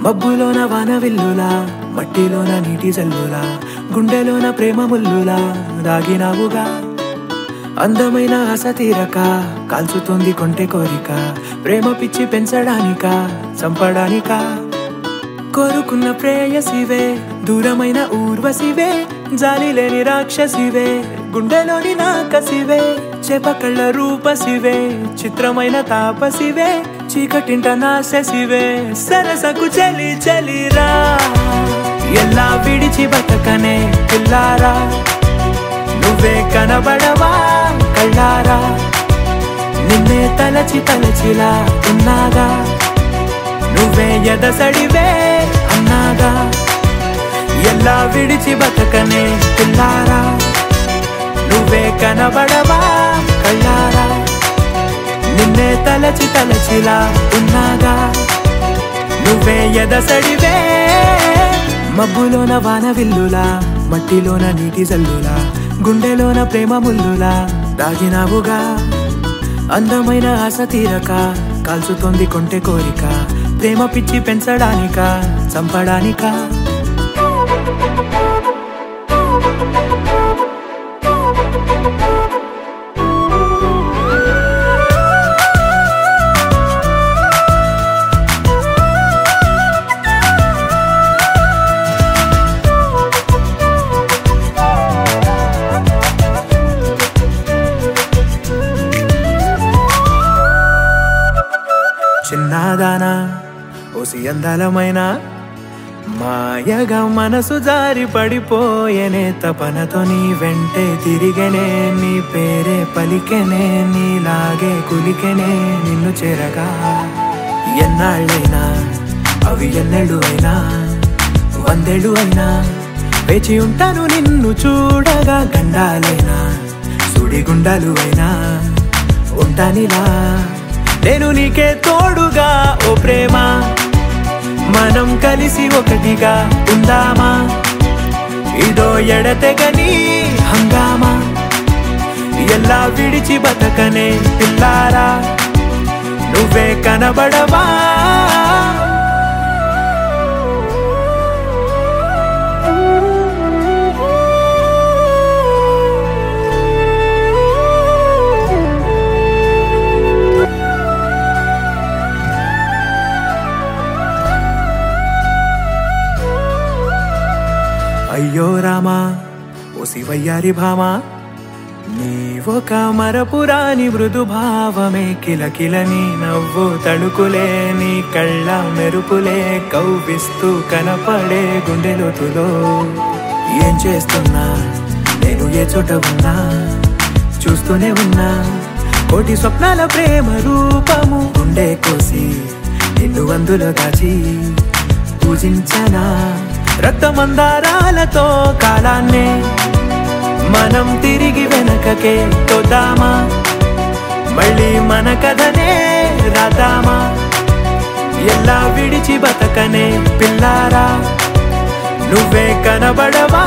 మబ్బులోన వానవిల్లులా మట్టిలోన నీటి జల్లులా గుండెలోన ప్రేమ ముల్లులా దాగినావుగా అందమైన ఆశ తీరక కాల్చుతోంది కొంటె కోరిక ప్రేమ పిచ్చి పెంచడానిక చంపడానిక కోరుకున్న ప్రేయసివే దూరమైన ఊర్వశివే జాలి లేని రాక్షసివే గుండెలోని నాకసివే చేపకళ్ళ రూపసివే చిత్రమైన తాపసివే చీకటింట నాశసివే సరసకు చలి చలిరా ఎలా విడిచి బతకనే పిల్లారా నువ్వే కనబడవా కళ్ళారా నిన్నే తలచి తలచిలా ఉన్నాగా నువ్వే ఎదసడివే అన్నాగా ఎలా విడిచి బతకనే పిల్లారా నువ్వే కనబడవా కళ్ళారా నిన్నే తలచి తలచిలా ఉన్నాగా నువ్వే ఎదసడివే మబ్బులోన వానవిల్లులా మట్టిలోన నీటి జల్లులా గుండెలోన ప్రేమ ముల్లులా దాగినావుగా అందమైన ఆశ తీరక కాల్చుతోంది కొంటె కోరిక ప్రేమ పిచ్చి పెంచడానిక చంపడానిక చిన్నదానా ఓసి అందలమైన మాయగా మనసు జారి పడిపోయేనే తపనతో నీ వెంటే తిరిగనే నీ పేరే పలికెనే నీలాగే కులికెనే నిన్ను చేరగా ఎన్నాళ్ళైనా అవి ఎన్నెళ్ళు అయినా వందేళ్ళు అయినా వేచి ఉంటాను నిన్ను చూడగా గండాలైనా సుడిగుండాలు అయినా ఉంటానిలా నేను నీకే తోడుగా ఓ ప్రేమ మనం కలిసి ఒకటిగా ఉందామా ఇదో ఎడతెగని హంగామా ఎలా విడిచి బతకనే పిల్లారా నువ్వే కనబడవా అయ్యో రామా ఓ శివయ్యారి భామా నీవొక మరపురాని మృదు భావమే కిలకిలని నవ్వు తడుకులే నీ కళ్ళ మెరుపులే కవ్విస్తూ కనపడే గుండెలోతులో ఏం చేస్తున్నా నేను ఏ చోట ఉన్నా చూస్తూనే ఉన్నా కోటి స్వప్నాల ప్రేమ రూపము గుండె కోసి నిన్ను అందులో దాచి పూజించనా రక్తమందారాలతో కాలాన్నే మనం తిరిగి వెనకకే తోద్దామా మళ్ళీ మన కథనే రాద్దామా ఎలా విడిచి బతకనే పిల్లారా నువ్వే కనబడవా